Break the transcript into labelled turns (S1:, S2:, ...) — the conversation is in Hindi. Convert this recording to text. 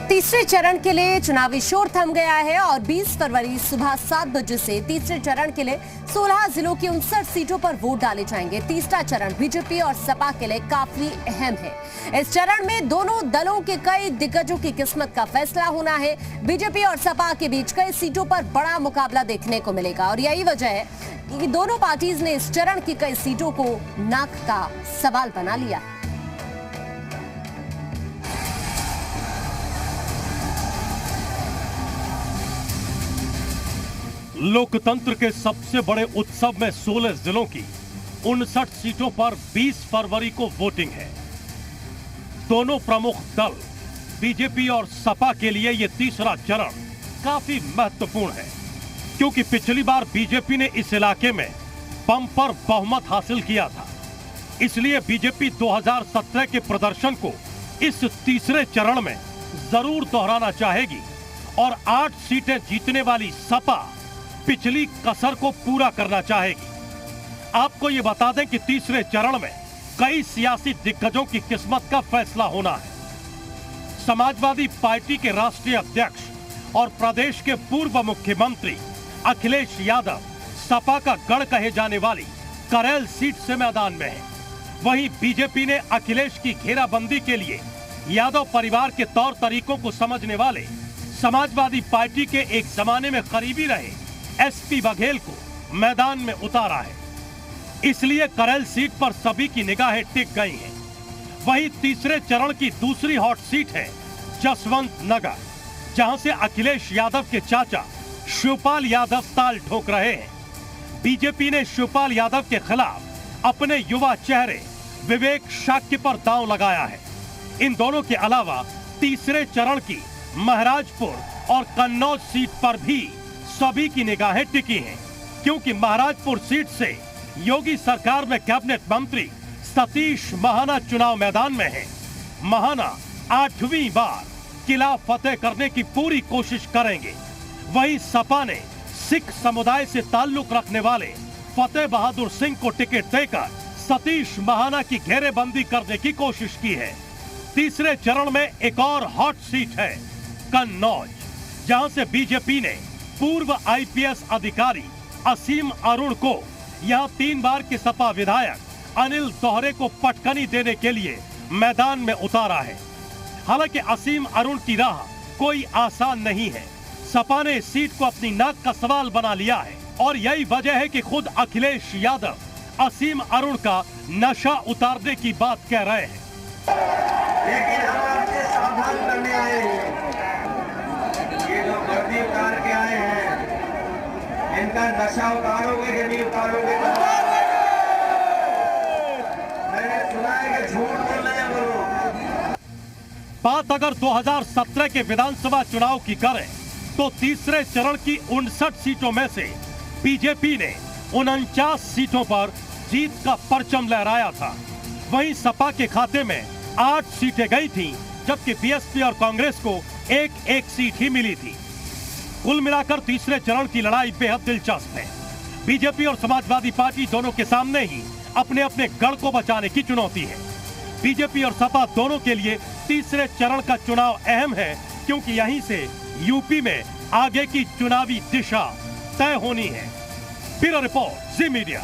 S1: तीसरे चरण के लिए चुनावी शोर थम गया है और 20 फरवरी सुबह 7 बजे से तीसरे चरण के लिए 16 जिलों की 59 सीटों पर वोट डाले जाएंगे। तीसरा चरण बीजेपी और सपा के लिए काफी अहम है। इस चरण में दोनों दलों के कई दिग्गजों की किस्मत का फैसला होना है। बीजेपी और सपा के बीच कई सीटों पर बड़ा मुकाबला देखने को मिलेगा और यही वजह है कि दोनों पार्टीज ने इस चरण की कई सीटों को नाक का सवाल बना लिया।
S2: लोकतंत्र के सबसे बड़े उत्सव में 16 जिलों की 59 सीटों पर 20 फरवरी को वोटिंग है। दोनों प्रमुख दल बीजेपी और सपा के लिए यह तीसरा चरण काफी महत्वपूर्ण है, क्योंकि पिछली बार बीजेपी ने इस इलाके में बम्पर बहुमत हासिल किया था। इसलिए बीजेपी 2017 के प्रदर्शन को इस तीसरे चरण में जरूर दोहराना चाहेगी और 8 सीटें जीतने वाली सपा पिछली कसर को पूरा करना चाहेगी। आपको ये बता दें कि तीसरे चरण में कई सियासी दिग्गजों की किस्मत का फैसला होना है। समाजवादी पार्टी के राष्ट्रीय अध्यक्ष और प्रदेश के पूर्व मुख्यमंत्री अखिलेश यादव सपा का गढ़ कहे जाने वाली करेल सीट से मैदान में है। वहीं बीजेपी ने अखिलेश की घेराबंदी के लिए यादव परिवार के तौर तरीकों को समझने वाले समाजवादी पार्टी के एक जमाने में करीबी रहे एसपी बघेल को मैदान में उतारा है। इसलिए करेल सीट पर सभी की निगाहें टिक गई हैं। वहीं तीसरे चरण की दूसरी हॉट सीट है जसवंत नगर, जहां से अखिलेश यादव के चाचा शिवपाल यादव ताल ठोक रहे हैं। बीजेपी ने शिवपाल यादव के खिलाफ अपने युवा चेहरे विवेक शाक्य पर दांव लगाया है। इन दोनों के अलावा तीसरे चरण की महाराजपुर और कन्नौज सीट पर भी सभी की निगाहें टिकी हैं, क्योंकि महाराजपुर सीट से योगी सरकार में कैबिनेट मंत्री सतीश महाना चुनाव मैदान में हैं। महाना 8वीं बार किला फतेह करने की पूरी कोशिश करेंगे। वहीं सपा ने सिख समुदाय से ताल्लुक रखने वाले फतेह बहादुर सिंह को टिकट देकर सतीश महाना की घेरेबंदी करने की कोशिश की है। तीसरे चरण में एक और हॉट सीट है कन्नौज, जहां से बीजेपी ने पूर्व आईपीएस अधिकारी असीम अरुण को यहां 3 बार के सपा विधायक अनिल दोहरे को पटकनी देने के लिए मैदान में उतारा है। हालांकि असीम अरुण की राह कोई आसान नहीं है। सपा ने इस सीट को अपनी नाक का सवाल बना लिया है और यही वजह है कि खुद अखिलेश यादव असीम अरुण का नशा उतारने की बात कह रहे हैं।
S3: लेकिन हम आपसे सावधान करने आए हैं। ये जो वर्दी उतार के आए हैं, इनका नशा उतारोगे कि नहीं उतारोगे? मैंने सुना है कि झूठ बोलना है बोलो।
S2: बात अगर 2017 के विधानसभा चुनाव की करें तो तीसरे चरण की 59 सीटों में से बीजेपी ने 49 सीटों पर जीत का परचम लहराया था। वहीं सपा के खाते में 8 सीटें गई थीं, जबकि बीएसपी और कांग्रेस को एक सीट ही मिली थी। कुल मिलाकर तीसरे चरण की लड़ाई बेहद दिलचस्प है। बीजेपी और समाजवादी पार्टी दोनों के सामने ही अपने अपने गढ़ को बचाने की चुनौती है। बीजेपी और सपा दोनों के लिए तीसरे चरण का चुनाव अहम है, क्योंकि यहीं से यूपी में आगे की चुनावी दिशा तय होनी है। ब्यूरो रिपोर्ट, जी मीडिया।